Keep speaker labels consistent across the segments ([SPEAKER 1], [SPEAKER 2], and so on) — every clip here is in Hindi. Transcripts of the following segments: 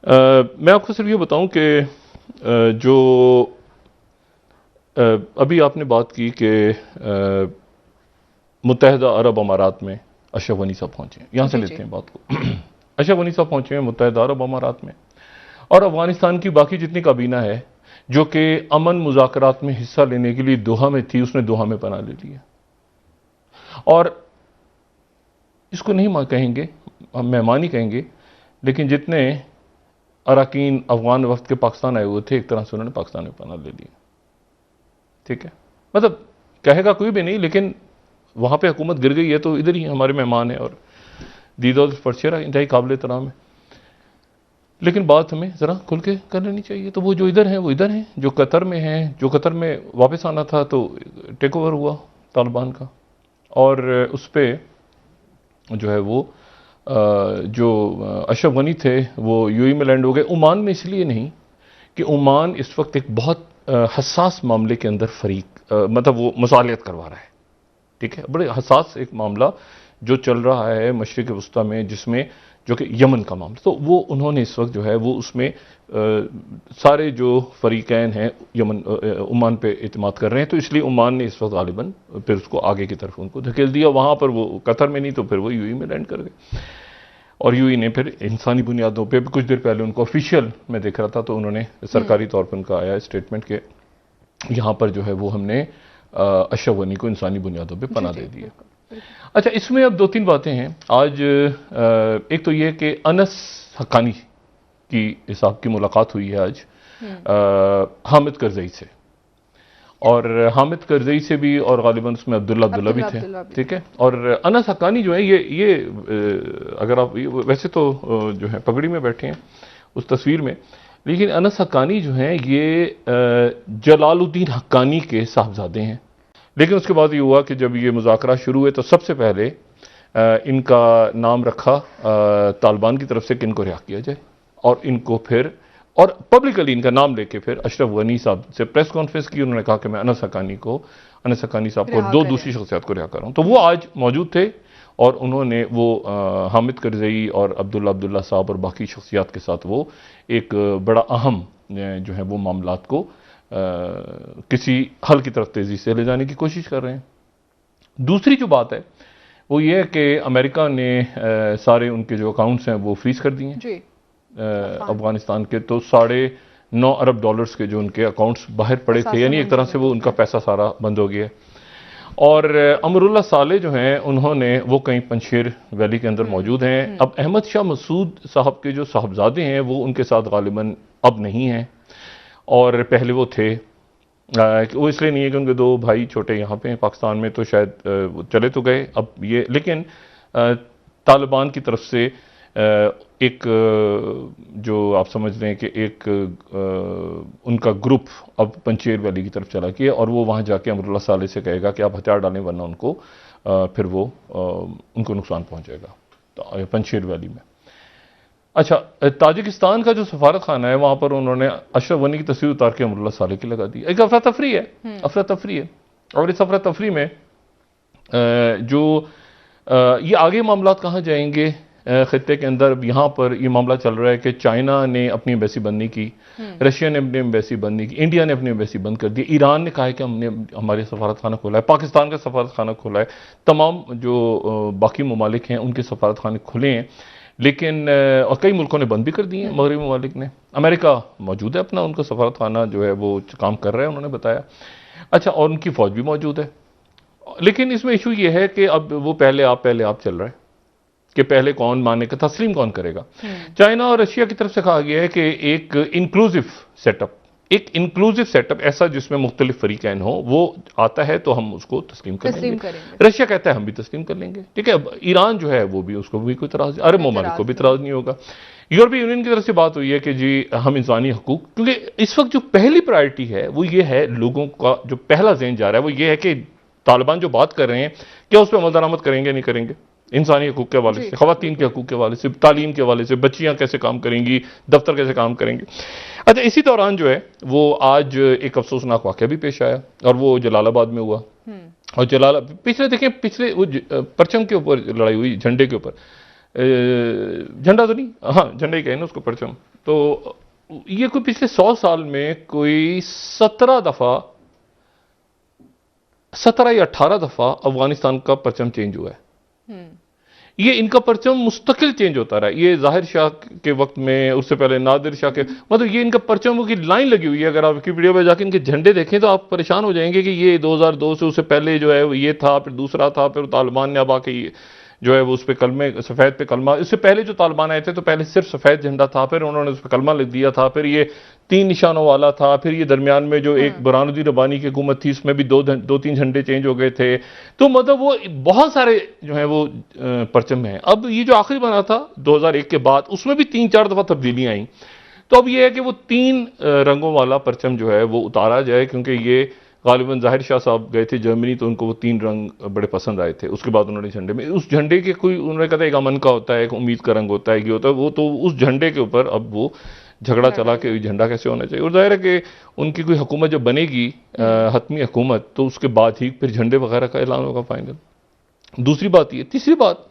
[SPEAKER 1] मैं आपको सिर्फ ये बताऊं कि जो अभी आपने बात की कि मुत्तहिदा अरब अमारात में अशरफ गनी साहब पहुंचे हैं, यहां से
[SPEAKER 2] जी
[SPEAKER 1] लेते
[SPEAKER 2] जी।
[SPEAKER 1] हैं बात को। अशरफ गनी साहब पहुंचे हैं मुत्तहिदा अरब अमारात में, और अफगानिस्तान की बाकी जितनी काबीना है जो कि अमन मुज़ाकरात में हिस्सा लेने के लिए दोहा में थी, उसने दोहा में पनाह ले लिया। और इसको नहीं कहेंगे, हम मेहमान ही कहेंगे, लेकिन जितने अरकान अफगान वक्त के पाकिस्तान आए हुए थे, एक तरह से उन्होंने पाकिस्तान में पनाह ले लिया। ठीक है, मतलब कहेगा कोई भी नहीं, लेकिन वहां पे हुकूमत गिर गई है तो इधर ही हमारे मेहमान है, और दीदो परचेरा इंतहाई काबिल तराम है। लेकिन बात हमें ज़रा खुल के कर लेनी चाहिए। तो वो जो इधर हैं वो इधर हैं, जो कतर में हैं, जो कतर में वापस आना था तो टेक ओवर हुआ तालिबान का, और उस पर जो है वो जो अशरफ गनी थे वो यूएई में लैंड हो गए। ओमान में इसलिए नहीं कि ओमान इस वक्त एक बहुत हसास मामले के अंदर मतलब वो मुसालियत करवा रहा है। ठीक है, बड़े हसास एक मामला जो चल रहा है मशरिक़ वस्ता में, जिसमें जो कि यमन का मामला, तो वो उन्होंने इस वक्त जो है वो उसमें सारे जो फरीकैन हैं यमन ओमान पे इत्मीद कर रहे हैं, तो इसलिए ओमान ने इस वक्त गालिबन फिर उसको आगे की तरफ उनको धकेल दिया। वहाँ पर वो कतर में नहीं तो फिर वो यूएई में लैंड कर गए, और यूएई ने फिर इंसानी बुनियादों पे कुछ देर पहले उनको ऑफिशियल मैं देख रहा था तो उन्होंने सरकारी तौर पर उनका आया स्टेटमेंट के यहाँ पर जो है वो हमने अशरफ गनी को इंसानी बुनियादों पे पनाह दे दी है। अच्छा, इसमें अब दो तीन बातें हैं आज। एक तो ये कि अनस हक्कानी की साहब की मुलाकात हुई है आज हामिद करजई से, और हामिद करजई से भी, और गालिबन उसमें अब्दुल्ला अब्दुल्ला भी थे। ठीक है, और अनस हक्कानी जो है ये अगर आप वैसे तो जो है पगड़ी में बैठे हैं उस तस्वीर में, लेकिन अनस हक्कानी जो हैं ये जलालुद्दीन हक्कानी के साहबजादे हैं। लेकिन उसके बाद ये हुआ कि जब ये मुज़ाकरा शुरू हुए तो सबसे पहले इनका नाम रखा तालिबान की तरफ से कि इनको रिहा किया जाए, और इनको फिर और पब्लिकली इनका नाम लेके फिर अशरफ गनी साहब से प्रेस कॉन्फ्रेंस की। उन्होंने कहा कि मैं अनस हक्कानी साहब को दो दूसरी शख्सियत को रिहा कर रहा हूँ। तो वो आज मौजूद थे, और उन्होंने वो हामिद करजई और अब्दुल्ला अब्दुल्ला साहब और बाकी शख्सियात के साथ वो एक बड़ा अहम जो है वो मामलात को किसी हल की तरफ तेजी से ले जाने की कोशिश कर रहे हैं। दूसरी जो बात है वो ये है कि अमेरिका ने सारे उनके जो अकाउंट्स हैं वो फ्रीज कर दिए हैं अफगानिस्तान के। तो $9.5 अरब के जो उनके अकाउंट्स बाहर पड़े थे, यानी एक तरह से वो उनका पैसा सारा बंद हो गया। और अमरुल्लाह साले जो हैं उन्होंने वो कहीं पंजशेर वैली के अंदर मौजूद हैं। अब अहमद शाह मसूद साहब के जो साहबजादे हैं वो उनके साथ गालिबन अब नहीं हैं, और पहले वो थे। वो इसलिए नहीं है कि उनके दो भाई छोटे यहाँ पे हैं पाकिस्तान में, तो शायद वो चले तो गए अब ये, लेकिन तालिबान की तरफ से एक जो आप समझ रहे हैं कि एक उनका ग्रुप अब पंजशेर वैली की तरफ चला गया, और वो वहाँ जाके अमरुल्लाह साले से कहेगा कि आप हथियार डालें वरना उनको फिर वो उनको नुकसान पहुँचेगा तो पंजशेर वैली में। अच्छा, ताजिकिस्तान का जो सफारत खाना है वहाँ पर उन्होंने अशरफ गनी की तस्वीर उतार के अमरुल्लाह साले की लगा दी। एक अफरा तफरी है, और इस अफरा तफरी में जो ये आगे मामला कहाँ जाएंगे खित्ते के अंदर। यहाँ पर ये मामला चल रहा है कि चाइना ने अपनी एम्बेसी बंद नहीं की, रशिया ने अपनी एम्बेसी बंद नहीं की, इंडिया ने अपनी एम्बेसी बंद कर दी, ईरान ने कहा है कि हमने हमारे सफारत खाना खोला है, पाकिस्तान का सफारत खाना खोला है, तमाम जो बाकी ममालिक हैं उनके सफारत खाने खुले हैं, लेकिन और कई मुल्कों ने बंद भी कर दिए हैं मगरबी ममालिक ने। अमेरिका मौजूद है अपना, उनका सफारत खाना जो है वो काम कर रहा है, उन्होंने बताया। अच्छा, और उनकी फौज भी मौजूद है। लेकिन इसमें इशू ये है कि अब वो पहले आप चल रहा है कि पहले कौन माने का, तस्लीम कौन करेगा। चाइना और रशिया की तरफ से कहा गया है कि एक इंक्लूसिव सेटअप ऐसा जिसमें मुख्तलिफ फरीकैन हो वो आता है तो हम उसको तस्लीम कर लेंगे। रशिया कहता है हम भी तस्लीम कर लेंगे। ठीक है, अब ईरान जो है वो भी, उसको भी कोई इतराज, अरब ममालिक को भी इतराज नहीं होगा। यूरोपीय यूनियन की तरफ से बात हुई है कि जी हम इंसानी हकूक, क्योंकि इस वक्त जो पहली प्रायोरिटी है वो ये है, लोगों का जो पहला ज़हन जा रहा है वो ये है कि तालिबान जो बात कर रहे हैं क्या उस पर अमल दरामद करेंगे नहीं करेंगे, इंसानी हकूक के हवाले से, खवातीन के हकूक के हवाले से, तालीम के हवाले से, बच्चियां कैसे काम करेंगी, दफ्तर कैसे काम करेंगे। अच्छा, इसी दौरान जो है वो आज एक अफसोसनाक वाक़या भी पेश आया, और वो जलालाबाद में हुआ। और पिछले वो परचम के ऊपर लड़ाई हुई, झंडे के ऊपर, झंडा तो नहीं, हाँ झंडा ही कहे ना उसको, परचम, तो ये कोई पिछले 100 साल में कोई 17 या 18 दफा अफगानिस्तान का परचम चेंज हुआ है। ये इनका परचम मुस्तकिल चेंज होता रहा। ये जाहिर शाह के वक्त में, उससे पहले नादिर शाह के, मतलब ये इनका परचमों की लाइन लगी हुई है। अगर आप विकिपीडिया पर जाके इनके झंडे देखें तो आप परेशान हो जाएंगे कि ये 2002 से उससे पहले जो है ये था, फिर दूसरा था, फिर तालिबान ने अब आके जो है वो उस पर कलमे, सफ़ेद पे कलमा, इससे पहले जो तालिबान आए थे तो पहले सिर्फ सफ़ेद झंडा था, फिर उन्होंने उस पर कलमा लिख दिया था, फिर ये 3 निशानों वाला था, फिर ये दरमियान में जो एक बुरहानुद्दीन रब्बानी की हुकूमत थी उसमें भी 2-3 झंडे चेंज हो गए थे। तो मतलब वो बहुत सारे जो है वो परचम हैं। अब ये जो आखिरी बना था 2001 के बाद, उसमें भी 3-4 दफ़ा तब्दीलियाँ आई। तो अब ये है कि वो 3 रंगों वाला परचम जो है वो उतारा जाए, क्योंकि ये गालिबन जाहिर शाह साहब गए थे जर्मनी तो उनको वो 3 रंग बड़े पसंद आए थे। उसके बाद उन्होंने झंडे में, उस झंडे के कोई, उन्होंने कहा था एक अमन का होता है, एक उम्मीद का रंग होता है, ये होता है वो, तो उस झंडे के ऊपर अब वो झगड़ा चला कि झंडा कैसे होना चाहिए। और जाहिर है कि उनकी कोई हुकूमत जब बनेगी, हतमी हुकूमत, तो उसके बाद ही फिर झंडे वगैरह का ऐलान होगा फाइनल। दूसरी बात ये, तीसरी बात,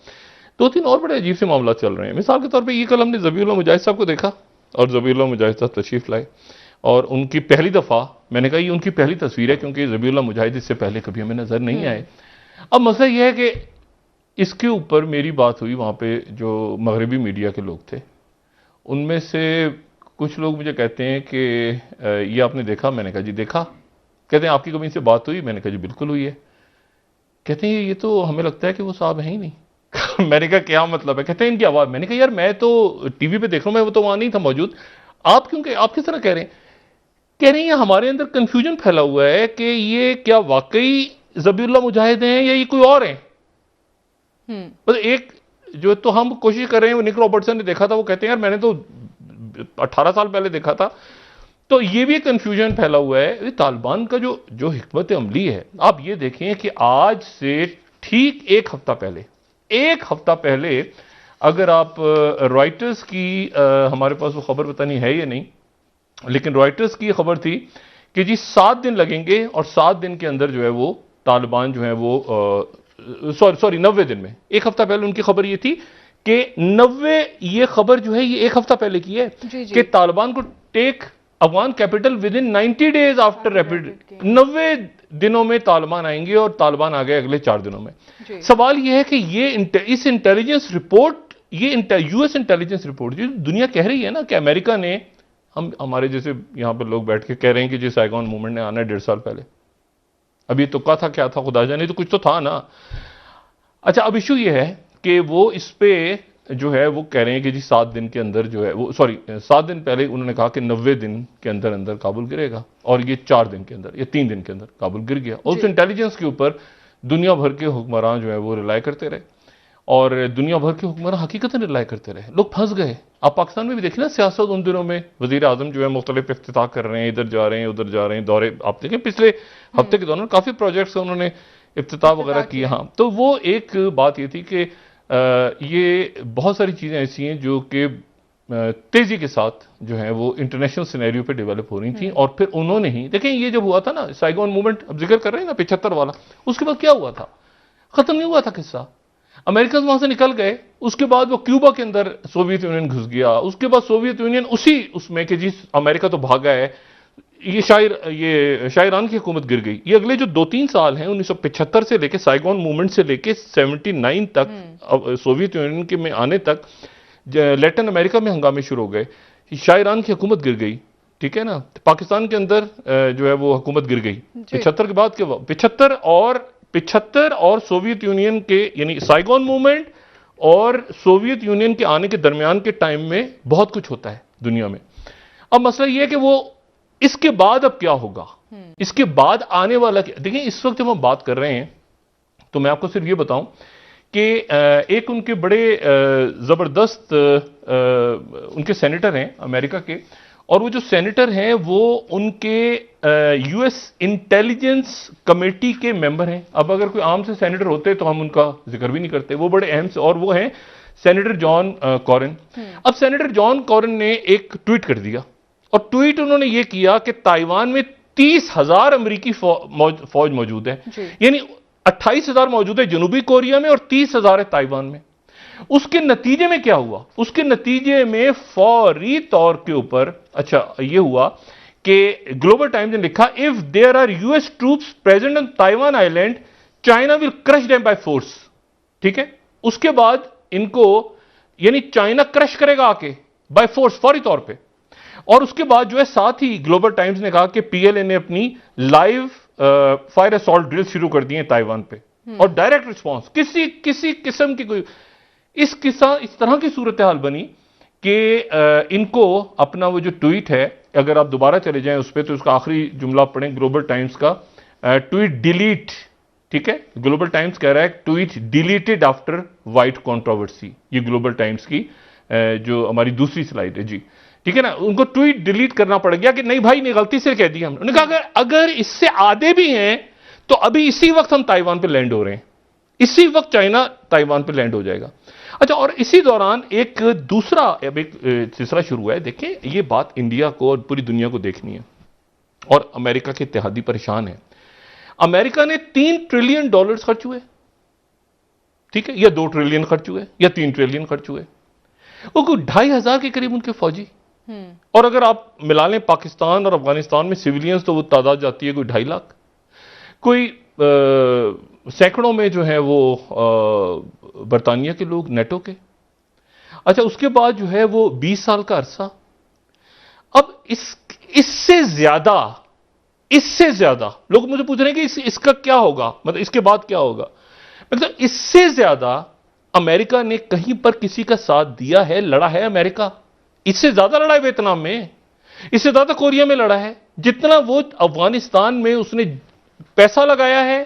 [SPEAKER 1] 2-3 और बड़े अजीब से मामला चल रहे हैं। मिसाल के तौर पर ये कल हमने ज़बीउल्लाह मुजाहिद साहब को देखा, और ज़बीउल्लाह मुजाहिद साहब तशरीफ लाए, और उनकी पहली दफ़ा, मैंने कहा ये उनकी पहली तस्वीर है, क्योंकि ज़बीउल्लाह मुजाहिद इससे पहले कभी हमें नज़र नहीं आए। अब मसला यह है कि इसके ऊपर मेरी बात हुई, वहाँ पे जो मगरबी मीडिया के लोग थे, उनमें से कुछ लोग मुझे कहते हैं कि ये आपने देखा? मैंने कहा जी देखा। कहते हैं आपकी कभी इनसे बात हुई? मैंने कहा जी बिल्कुल हुई है। कहते हैं ये तो हमें लगता है कि वो साहब है ही नहीं। मैंने कहा क्या मतलब है? कहते हैं इनकी आवाज़। मैंने कहा यार मैं तो टीवी पे देख रहा हूँ, मैं वो तो वहाँ नहीं था मौजूद, आप क्योंकि आप किस तरह कह रहे हैं? कह रही हैं हमारे अंदर कंफ्यूजन फैला हुआ है कि ये क्या वाकई ज़बीउल्लाह मुजाहिद हैं या ये कोई और हैं। मतलब एक जो तो हम कोशिश कर रहे हैं, वो निक रॉबर्टसन ने देखा था, वो कहते हैं यार मैंने तो 18 साल पहले देखा था। तो ये भी कंफ्यूजन फैला हुआ है। तालिबान का जो हिकमत अमली है, आप ये देखें कि आज से ठीक एक हफ्ता पहले अगर आप रॉयटर्स की, हमारे पास वो खबर पता नहीं है या नहीं, लेकिन रॉयटर्स की खबर थी कि जी 7 दिन लगेंगे और 7 दिन के अंदर जो है वो तालिबान जो है वो सॉरी 90 दिन में, एक हफ्ता पहले उनकी खबर ये थी कि 90, ये खबर जो है ये एक हफ्ता पहले की है कि तालिबान को take Afghan capital within 90 days after rapid. 90 दिनों में तालिबान आएंगे और तालिबान आ गए अगले 4 दिनों में। सवाल यह है कि ये इस इंटेलिजेंस रिपोर्ट, ये यूएस इंटेलिजेंस रिपोर्ट जो दुनिया कह रही है ना कि अमेरिका ने, हमारे जैसे यहां पर लोग बैठ के कह रहे हैं कि जी साइगोन मूवमेंट ने आना है 1.5 साल पहले, अभी तुक्का था, क्या था खुदा जाने, तो कुछ तो था ना। अच्छा, अब इशू ये है कि वो इस पे जो है वो कह रहे हैं कि जी 7 दिन के अंदर जो है वो, सॉरी 7 दिन पहले उन्होंने कहा कि 90 दिन के अंदर अंदर काबुल गिरेगा, और ये 4 दिन के अंदर या 3 दिन के अंदर काबुल गिर गया। और उस इंटेलिजेंस के ऊपर दुनिया भर के हुक्मरान जो है वो रिलाय करते रहे, और दुनिया भर के हुक्मरान हकीकतन रिलाय करते रहे, लोग फंस गए। आप पाकिस्तान में भी देखिए ना सियासत, उन दिनों में वजीर आजम जो है मुख्तलिफ इफ्तिताह कर रहे हैं, इधर जा रहे हैं उधर जा रहे हैं, दौरे आप देखें पिछले हफ्ते के दौरान काफ़ी प्रोजेक्ट्स उन्होंने इफ्तिताह वगैरह किए। हाँ, तो वो एक बात ये थी कि ये बहुत सारी चीज़ें ऐसी हैं जो कि तेज़ी के साथ जो है वो इंटरनेशनल सिनेरियो पे डेवलप हो रही थी। और फिर उन्होंने ही देखें, ये जब हुआ था ना साइगोन मूवमेंट, अब जिक्र कर रहे हैं ना 75 वाला, उसके बाद क्या हुआ था? खत्म नहीं हुआ था किस्सा। अमेरिका वहां से निकल गए, उसके बाद वो क्यूबा के अंदर सोवियत यूनियन घुस गया, उसके बाद सोवियत यूनियन उसी उसमें कि जी अमेरिका तो भागा है, ये शायरान की हुकूमत गिर गई। ये अगले जो 2-3 साल हैं 1975 से लेके साइगोन मूवमेंट से लेके 79 तक सोवियत यूनियन के में आने तक लैटिन अमेरिका में हंगामे शुरू हो गए, शायरान की हुकूमत गिर गई, ठीक है ना। पाकिस्तान के अंदर जो है वो हुकूमत गिर गई 75 के बाद के 75 और सोवियत यूनियन के, यानी साइगोन मूवमेंट और सोवियत यूनियन के आने के दरमियान के टाइम में बहुत कुछ होता है दुनिया में। अब मसला यह है कि वो इसके बाद अब क्या होगा, इसके बाद आने वाला क्या। देखिए इस वक्त जब हम बात कर रहे हैं तो मैं आपको सिर्फ ये बताऊं कि एक उनके बड़े जबरदस्त उनके सेनेटर हैं अमेरिका के, और वो जो सेनेटर हैं वो उनके यूएस इंटेलिजेंस कमेटी के मेंबर हैं। अब अगर कोई आम से सेनेटर होते तो हम उनका जिक्र भी नहीं करते, वो बड़े अहम से, और वो हैं सेनेटर जॉन कॉरेन। अब सेनेटर जॉन कॉरेन ने एक ट्वीट कर दिया, और ट्वीट उन्होंने ये किया कि ताइवान में 30,000 अमेरिकी फौज मौजूद है, यानी 28,000 मौजूद है जनूबी कोरिया में और 30,000 है ताइवान में। उसके नतीजे में क्या हुआ? उसके नतीजे में फौरी तौर के ऊपर अच्छा यह हुआ कि ग्लोबल टाइम्स ने लिखा, if there are US troops present on Taiwan island China will crush them by force. ठीक है, उसके बाद इनको यानी चाइना क्रश करेगा आके बाय फोर्स, फौरी तौर पे। और उसके बाद जो है साथ ही ग्लोबल टाइम्स ने कहा कि पीएलए ने अपनी लाइव फायर असॉल्ट ड्रिल शुरू कर दी है ताइवान पे, और डायरेक्ट रिस्पांस किसी किस्म की कोई इस तरह की सूरत हाल बनी कि इनको अपना वो जो ट्वीट है, अगर आप दोबारा चले जाएं उस पर तो उसका आखिरी जुमला पढ़ें ग्लोबल टाइम्स का, ट्वीट डिलीट। ठीक है, ग्लोबल टाइम्स कह रहा है tweet deleted after white controversy. ये ग्लोबल टाइम्स की जो हमारी दूसरी स्लाइड है जी, ठीक है ना, उनको ट्वीट डिलीट करना पड़ गया कि नहीं भाई नहीं, गलती से कह दिया हमने। उन्होंने कहा अगर इससे आधे भी हैं तो अभी इसी वक्त हम ताइवान पे लैंड हो रहे हैं, इसी वक्त चाइना ताइवान पे लैंड हो जाएगा। अच्छा, और इसी दौरान एक दूसरा अब एक सिलसिला शुरू हुआ है। देखिए, ये बात इंडिया को और पूरी दुनिया को देखनी है, और अमेरिका के इत्तेहादी परेशान है। अमेरिका ने $3 ट्रिलियन खर्च हुए, ठीक है, या 2 ट्रिलियन खर्च हुए या 3 ट्रिलियन खर्च हुए। वो कोई 2,500 के करीब उनके फौजी, और अगर आप मिला लें पाकिस्तान और अफगानिस्तान में सिविलियंस तो वो तादाद जाती है कोई 2.5 लाख, कोई सैकड़ों में जो है वो बरतानिया के लोग नेटो के। अच्छा, उसके बाद जो है वो 20 साल का अरसा। अब इससे ज्यादा लोग मुझे पूछ रहे हैं कि इसका क्या होगा, मतलब इसके बाद क्या होगा। मतलब इससे ज्यादा अमेरिका ने कहीं पर किसी का साथ दिया है, लड़ा है अमेरिका। इससे ज्यादा लड़ा है वियतनाम में, इससे ज्यादा कोरिया में लड़ा है, जितना वो अफगानिस्तान में उसने पैसा लगाया है,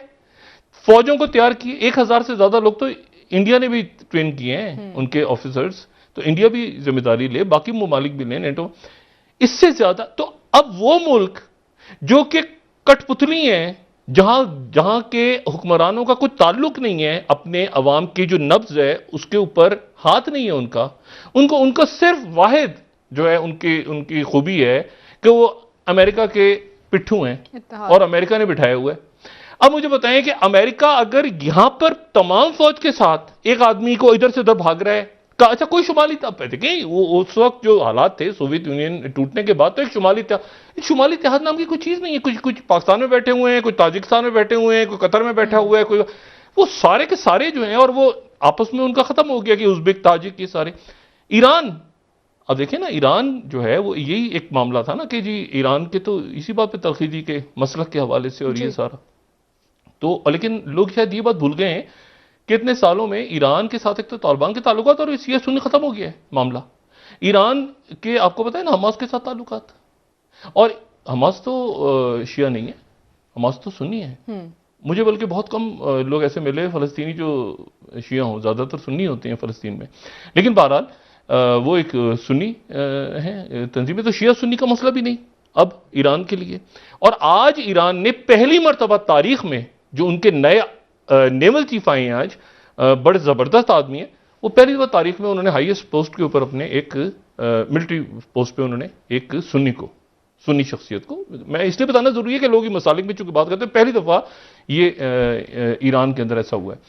[SPEAKER 1] फौजों को तैयार किए। 1,000 से ज्यादा लोग तो इंडिया ने भी ट्रेन किए हैं, उनके ऑफिसर्स, तो इंडिया भी जिम्मेदारी ले, बाकी ममालिक भी ले, नेटो। इससे ज्यादा तो अब वो मुल्क जो कि कठपुतली हैं, जहां के हुक्मरानों का कुछ ताल्लुक नहीं है, अपने अवाम की जो नब्ज है उसके ऊपर हाथ नहीं है उनका सिर्फ वाहिद जो है उनकी खूबी है कि वो अमेरिका के पिट्ठू हैं और अमेरिका ने बिठाए हुए। अब मुझे बताएं कि अमेरिका अगर यहां पर तमाम फौज के साथ एक आदमी को इधर से उधर भाग रहा है, अच्छा कोई शुमाली देखिए वो उस वक्त जो हालात थे सोवियत यूनियन टूटने के बाद, तो एक शुमाली इत्तेहाद नाम की कोई चीज नहीं है। कुछ पाकिस्तान में बैठे हुए हैं, कुछ ताजिकिस्तान में बैठे हुए हैं, कोई कतर में बैठा हुआ है, कोई वो सारे के सारे जो हैं, और वो आपस में उनका खत्म हो गया कि उज़्बेक ताजिक ये सारे। ईरान, अब देखिए ना, ईरान जो है वो यही एक मामला था ना कि जी ईरान के तो इसी बात पे तलखी दी के मसलक के हवाले से और ये सारा तो, लेकिन लोग शायद ये बात भूल गए हैं कि इतने सालों में ईरान के साथ एक तो तालिबान के ताल्लुकात और शिया सुन्नी खत्म हो गया है मामला। ईरान के आपको पता है ना हमास के साथ ताल्लुकात, और हमास तो शिया नहीं है, हमास तो सुन्नी है। मुझे बल्कि बहुत कम लोग ऐसे मिले फलस्तीनी जो शिया हों, ज्यादातर सुन्नी होते हैं फलस्तीन में। लेकिन बहरहाल वो एक सुन्नी है तंजीमें, तो शिया सुन्नी का मसला भी नहीं अब ईरान के लिए। और आज ईरान ने पहली मरतबा तारीख में, जो उनके नए नेवल चीफ आए हैं आज, बड़े जबरदस्त आदमी है, वो पहली बार तारीख में उन्होंने हाईएस्ट पोस्ट के ऊपर अपने एक मिलिट्री पोस्ट पे उन्होंने एक सुन्नी शख्सियत को, मैं इसलिए बताना जरूरी है कि लोग मसालिक में चूंकि बात करते हैं, पहली दफा ये ईरान के अंदर ऐसा हुआ है।